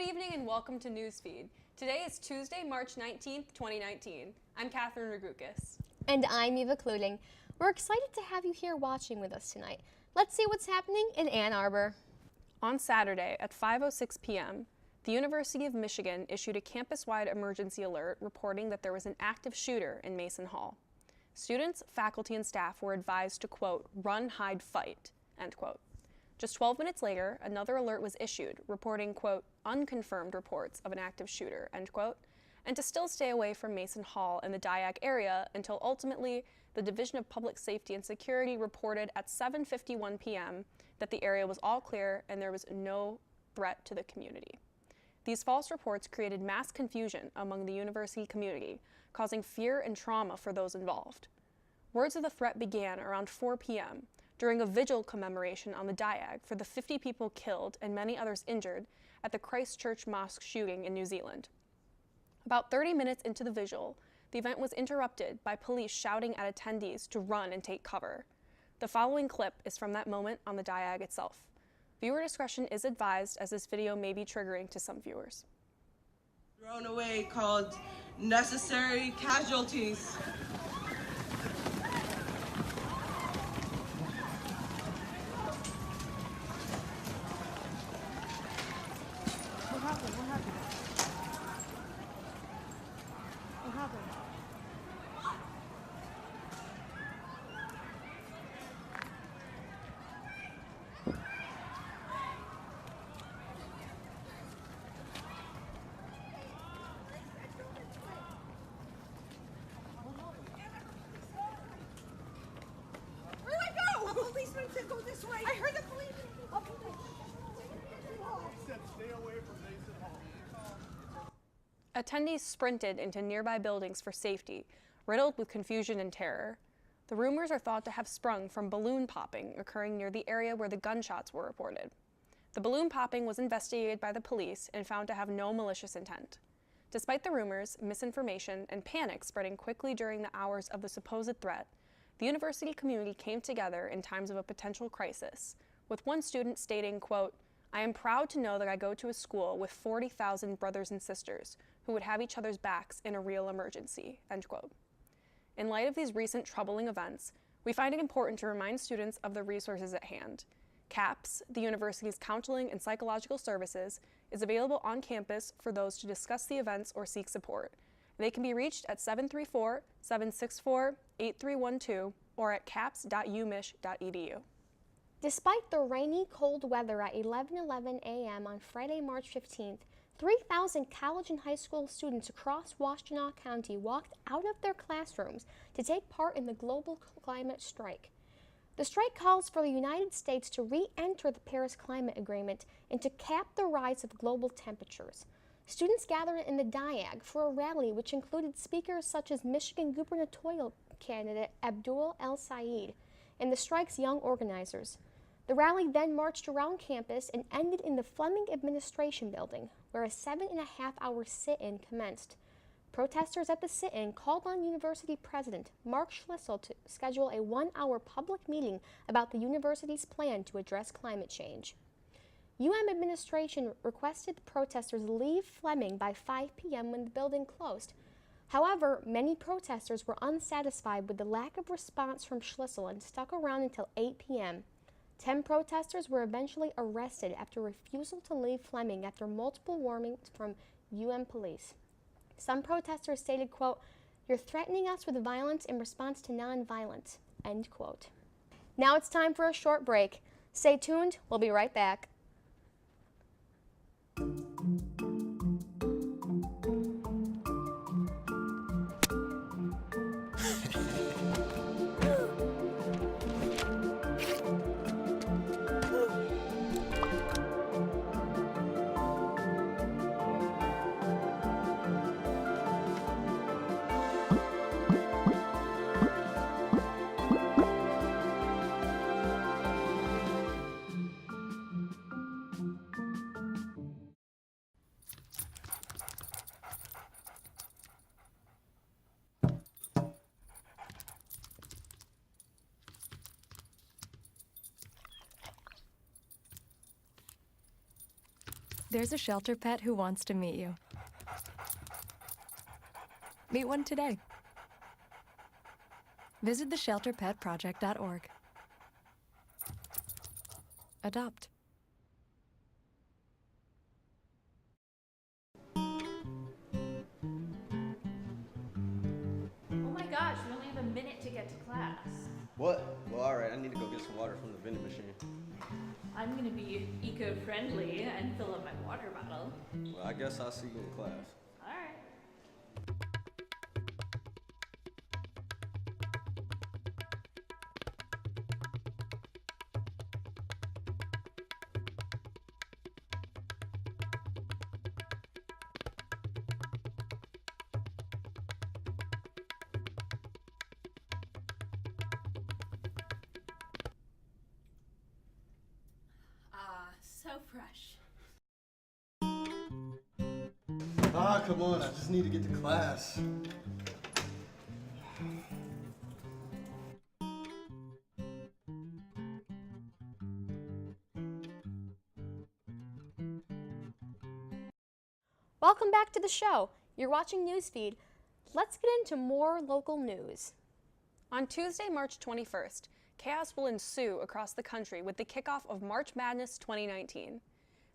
evening and welcome to Newsfeed. Today is Tuesday, March 19th, 2019. I'm Catherine Ragoukas. And I'm Eva Cluding. We're excited to have you here watching with us tonight. Let's see what's happening in Ann Arbor. On Saturday at 5:06 p.m., the University of Michigan issued a campus-wide emergency alert reporting that there was an active shooter in Mason Hall. Students, faculty, and staff were advised to, quote, run, hide, fight, end quote. Just 12 minutes later, another alert was issued, reporting, quote, unconfirmed reports of an active shooter, end quote, and to still stay away from Mason Hall and the Diag area until ultimately the Division of Public Safety and Security reported at 7:51 p.m. that the area was all clear and there was no threat to the community. These false reports created mass confusion among the university community, causing fear and trauma for those involved. Words of the threat began around 4 p.m., during a vigil commemoration on the Diag for the 50 people killed and many others injured at the Christchurch Mosque shooting in New Zealand. About 30 minutes into the vigil, the event was interrupted by police shouting at attendees to run and take cover. The following clip is from that moment on the Diag itself. Viewer discretion is advised as this video may be triggering to some viewers. Thrown away called necessary casualties. Policeman said go this way. I heard the police. Said stay away from Mason Hall. Attendees sprinted into nearby buildings for safety, riddled with confusion and terror. The rumors are thought to have sprung from balloon popping occurring near the area where the gunshots were reported. The balloon popping was investigated by the police and found to have no malicious intent. Despite the rumors, misinformation, and panic spreading quickly during the hours of the supposed threat, the university community came together in times of a potential crisis, with one student stating, quote, I am proud to know that I go to a school with 40,000 brothers and sisters who would have each other's backs in a real emergency, end quote. In light of these recent troubling events, we find it important to remind students of the resources at hand. CAPS, the university's counseling and psychological services, is available on campus for those to discuss the events or seek support. They can be reached at 734-764-8312 or at caps.umich.edu. Despite the rainy, cold weather at 11:11 a.m. on Friday, March 15th, 3,000 college and high school students across Washtenaw County walked out of their classrooms to take part in the global climate strike. The strike calls for the United States to re-enter the Paris Climate Agreement and to cap the rise of global temperatures. Students gathered in the Diag for a rally which included speakers such as Michigan gubernatorial candidate Abdul El-Sayed and the strike's young organizers. The rally then marched around campus and ended in the Fleming Administration Building, where a 7.5-hour sit-in commenced. Protesters at the sit-in called on University President Mark Schlissel to schedule a 1-hour public meeting about the university's plan to address climate change. administration requested the protesters leave Fleming by 5 p.m. when the building closed. However, many protesters were unsatisfied with the lack of response from Schlissel and stuck around until 8 p.m. 10 protesters were eventually arrested after refusal to leave Fleming after multiple warnings from police. Some protesters stated, quote, "You're threatening us with violence in response to nonviolence," end quote. Now it's time for a short break. Stay tuned, we'll be right back. There's a shelter pet who wants to meet you. Meet one today. Visit theshelterpetproject.org. Adopt. Oh my gosh, we only have a minute to get to class. What? Well, alright, I need to go get some water from the vending machine. I'm gonna be eco-friendly and fill up my water bottle. Well, I guess I'll see you in class. Alright. So fresh. Ah, come on, I just need to get to class. Welcome back to the show. You're watching Newsfeed. Let's get into more local news. On Tuesday, March 21st, chaos will ensue across the country with the kickoff of March Madness 2019.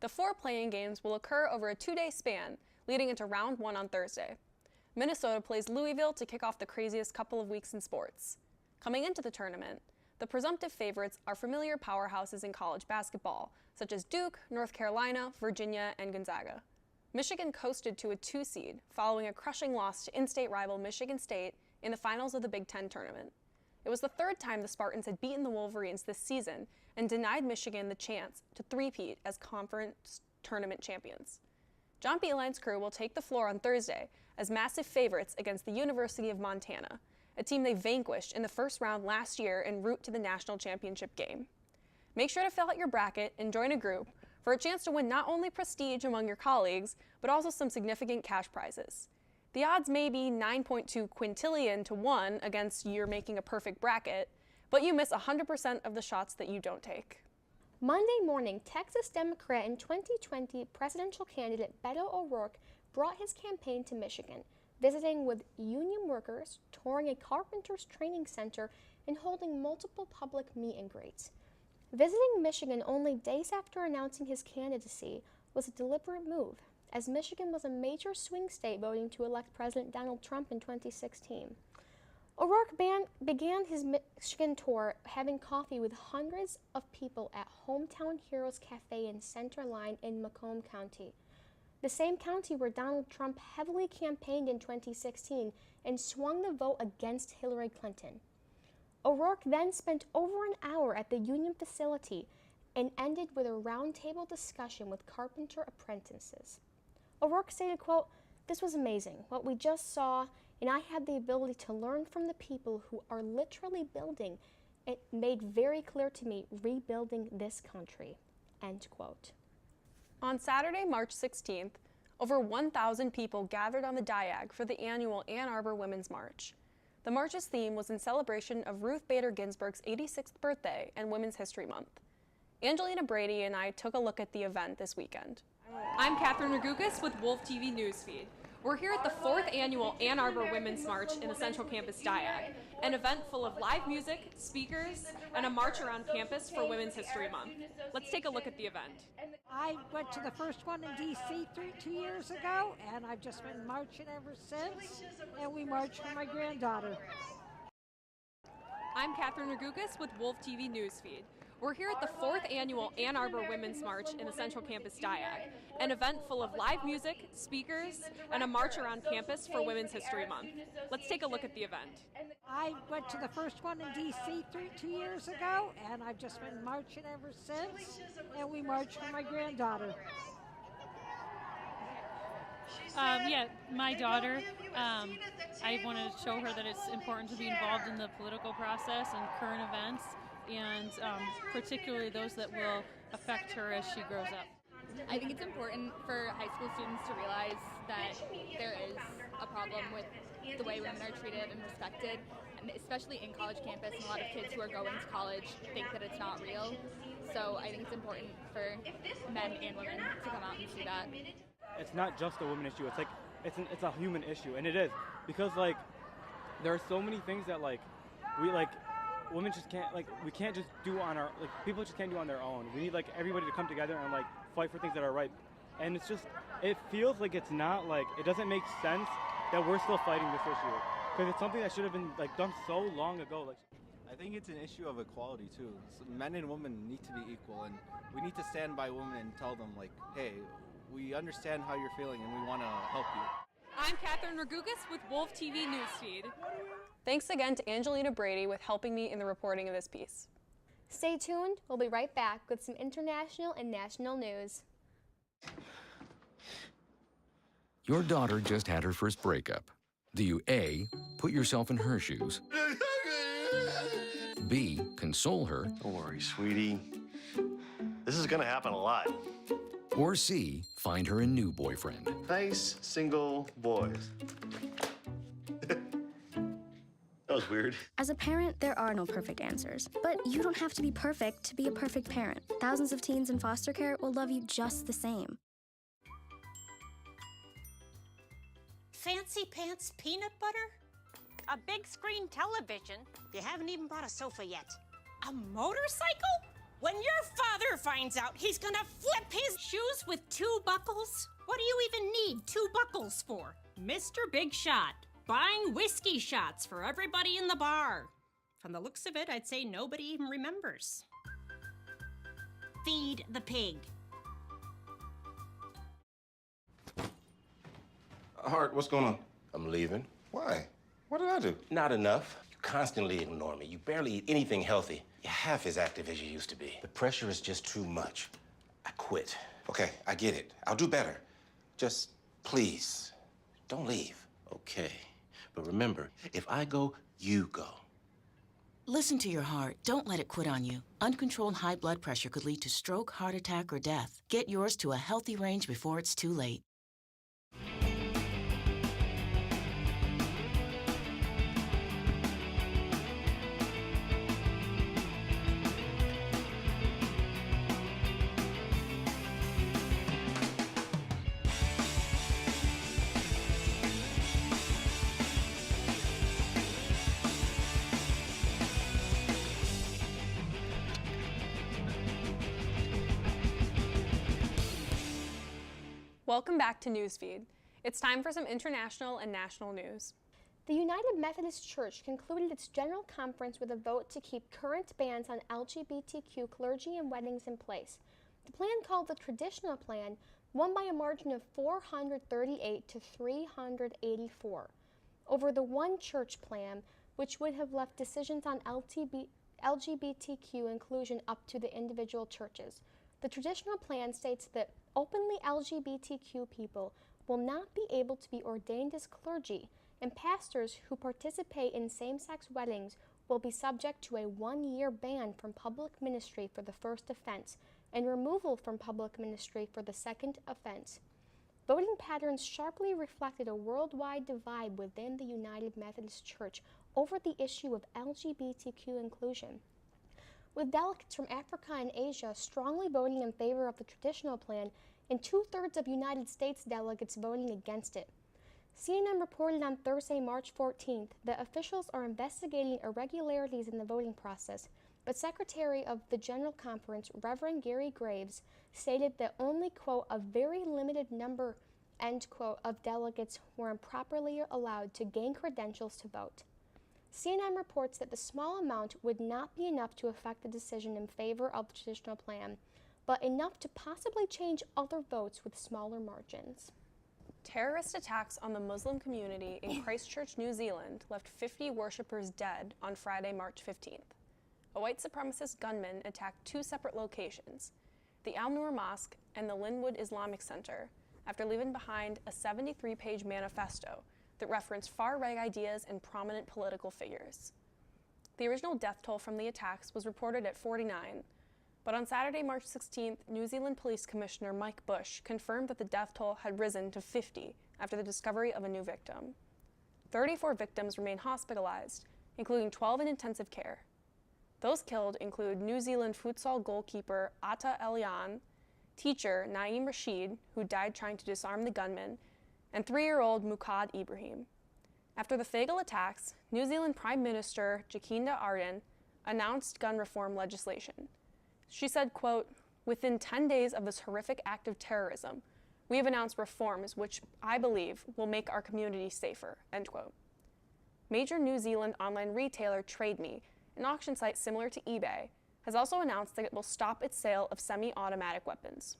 The 4 playing games will occur over a 2-day span, leading into round 1 on Thursday. Minnesota plays Louisville to kick off the craziest couple of weeks in sports. Coming into the tournament, the presumptive favorites are familiar powerhouses in college basketball, such as Duke, North Carolina, Virginia, and Gonzaga. Michigan coasted to a 2 seed, following a crushing loss to in-state rival Michigan State in the finals of the Big Ten tournament. It was the 3rd time the Spartans had beaten the Wolverines this season and denied Michigan the chance to three-peat as conference tournament champions. John Beilein's crew will take the floor on Thursday as massive favorites against the University of Montana, a team they vanquished in the first round last year en route to the national championship game. Make sure to fill out your bracket and join a group for a chance to win not only prestige among your colleagues, but also some significant cash prizes. The odds may be 9.2 quintillion to 1 against you're making a perfect bracket, but you miss 100% of the shots that you don't take. Monday morning, Texas Democrat and 2020 presidential candidate Beto O'Rourke brought his campaign to Michigan, visiting with union workers, touring a carpenter's training center, and holding multiple public meet and greets. Visiting Michigan only days after announcing his candidacy was a deliberate move, as Michigan was a major swing state voting to elect President Donald Trump in 2016. O'Rourke began his Michigan tour having coffee with hundreds of people at Hometown Heroes Cafe in Center Line in Macomb County, the same county where Donald Trump heavily campaigned in 2016 and swung the vote against Hillary Clinton. O'Rourke then spent over an hour at the union facility and ended with a roundtable discussion with carpenter apprentices. O'Rourke stated, quote, "This was amazing, what we just saw, and I had the ability to learn from the people who are literally building. It made very clear to me rebuilding this country," end quote. On Saturday, March 16th, over 1,000 people gathered on the Diag for the annual Ann Arbor Women's March. The march's theme was in celebration of Ruth Bader Ginsburg's 86th birthday and Women's History Month. Angelina Brady and I took a look at the event this weekend. I'm Catherine Ragukas with Wolf TV Newsfeed. We're here at the 4th annual Ann Arbor Women's March in the Central Campus Diag, an event full of live music, speakers, and a march around campus for Women's History Month. Let's take a look at the event. I went to the first one in D.C. 2 years ago, and I've just been marching ever since, and we marched for my granddaughter. I'm Catherine Ragukas with Wolf TV Newsfeed. We're here at the 4th annual Ann Arbor Women's March in the Central Campus Diag, an event full of live music, speakers, and a march around campus for Women's History Month. Let's take a look at the event. I went to the first one in D.C. 2 years ago, and I've just been marching ever since, and we marched for my granddaughter. My daughter, I want to show her that it's important to be involved in the political process and current events, and particularly those that will affect her as she grows up. I think it's important for high school students to realize that there is a problem with the way women are treated and respected, and especially in college campus, and a lot of kids who are going to college think that it's not real. So I think it's important for men and women to come out and see that. It's not just a women issue. It's like it's a human issue, and it is because like there are so many things that like we like women just can't we can't just do on our people just can't do on their own. We need like everybody to come together and like fight for things that are right. And it's just it feels like it's not like it doesn't make sense that we're still fighting this issue because it's something that should have been like done so long ago. Like I think it's an issue of equality too. So men and women need to be equal, and we need to stand by women and tell them like, hey, we understand how you're feeling and we want to help you. I'm Catherine Ragugas with Wolf TV Newsfeed. Thanks again to Angelina Brady with helping me in the reporting of this piece. Stay tuned. We'll be right back with some international and national news. Your daughter just had her first breakup. Do you A, put yourself in her shoes? B, console her? Don't worry, sweetie. This is gonna happen a lot. Or C, find her a new boyfriend? Nice, single boys. That was weird. As a parent, there are no perfect answers. But you don't have to be perfect to be a perfect parent. Thousands of teens in foster care will love you just the same. Fancy pants peanut butter? A big screen television? You haven't even bought a sofa yet. A motorcycle? When your father finds out, he's gonna flip his shoes with 2 buckles? What do you even need 2 buckles for? Mr. Big Shot, buying whiskey shots for everybody in the bar. From the looks of it, I'd say nobody even remembers. Feed the pig. Hart, what's going on? I'm leaving. Why? What did I do? Not enough. You constantly ignore me. You barely eat anything healthy. You're half as active as you used to be. The pressure is just too much. I quit. Okay, I get it. I'll do better. Just, please, don't leave. Okay. But remember, if I go, you go. Listen to your heart. Don't let it quit on you. Uncontrolled high blood pressure could lead to stroke, heart attack, or death. Get yours to a healthy range before it's too late. Welcome back to Newsfeed. It's time for some international and national news. The United Methodist Church concluded its general conference with a vote to keep current bans on LGBTQ clergy and weddings in place. The plan, called the Traditional Plan, won by a margin of 438 to 384 over the One Church Plan, which would have left decisions on LGBTQ inclusion up to the individual churches. The Traditional Plan states that openly LGBTQ people will not be able to be ordained as clergy, and pastors who participate in same-sex weddings will be subject to a 1-year ban from public ministry for the first offense and removal from public ministry for the second offense. Voting patterns sharply reflected a worldwide divide within the United Methodist Church over the issue of LGBTQ inclusion, with delegates from Africa and Asia strongly voting in favor of the Traditional Plan and 2/3 of United States delegates voting against it. CNN reported on Thursday, March 14th, that officials are investigating irregularities in the voting process, but Secretary of the General Conference, Reverend Gary Graves, stated that only, quote, a very limited number, end quote, of delegates were improperly allowed to gain credentials to vote. CNN reports that the small amount would not be enough to affect the decision in favor of the Traditional Plan, but enough to possibly change other votes with smaller margins. Terrorist attacks on the Muslim community in Christchurch, New Zealand left 50 worshippers dead on Friday, March 15th. A white supremacist gunman attacked 2 separate locations, the Al Noor Mosque and the Linwood Islamic Center, after leaving behind a 73-page manifesto that referenced far-right ideas and prominent political figures. The original death toll from the attacks was reported at 49, but on Saturday, March 16th, New Zealand Police Commissioner Mike Bush confirmed that the death toll had risen to 50 after the discovery of a new victim. 34 victims remain hospitalized, including 12 in intensive care. Those killed include New Zealand futsal goalkeeper Atta Elian, teacher Naeem Rashid, who died trying to disarm the gunman, and 3-year-old Muqad Ibrahim. After the fatal attacks, New Zealand Prime Minister Jacinda Ardern announced gun reform legislation. She said, quote, "Within 10 days of this horrific act of terrorism, we have announced reforms which I believe will make our community safer," end quote. Major New Zealand online retailer TradeMe, an auction site similar to eBay, has also announced that it will stop its sale of semi-automatic weapons.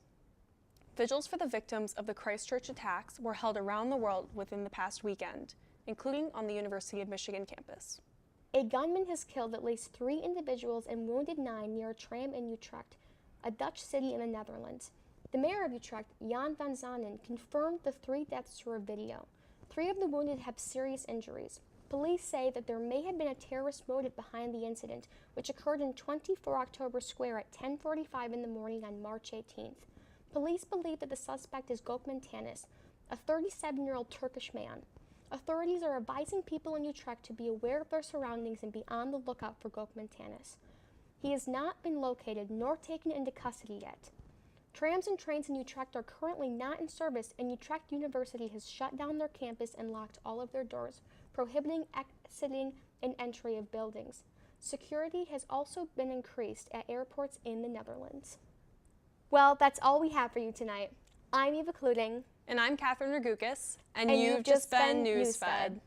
Vigils for the victims of the Christchurch attacks were held around the world within the past weekend, including on the University of Michigan campus. A gunman has killed at least 3 individuals and wounded 9 near a tram in Utrecht, a Dutch city in the Netherlands. The mayor of Utrecht, Jan van Zanen, confirmed the 3 deaths through a video. 3 of the wounded have serious injuries. Police say that there may have been a terrorist motive behind the incident, which occurred in 24 October Square at 10:45 in the morning on March 18th. Police believe that the suspect is Gökmen Tanis, a 37-year-old Turkish man. Authorities are advising people in Utrecht to be aware of their surroundings and be on the lookout for Gökmen Tanis. He has not been located nor taken into custody yet. Trams and trains in Utrecht are currently not in service, and Utrecht University has shut down their campus and locked all of their doors, prohibiting exiting and entry of buildings. Security has also been increased at airports in the Netherlands. Well, that's all we have for you tonight. I'm Eva Kluding. And I'm Catherine Ragoukas. And you've just been Newsfed.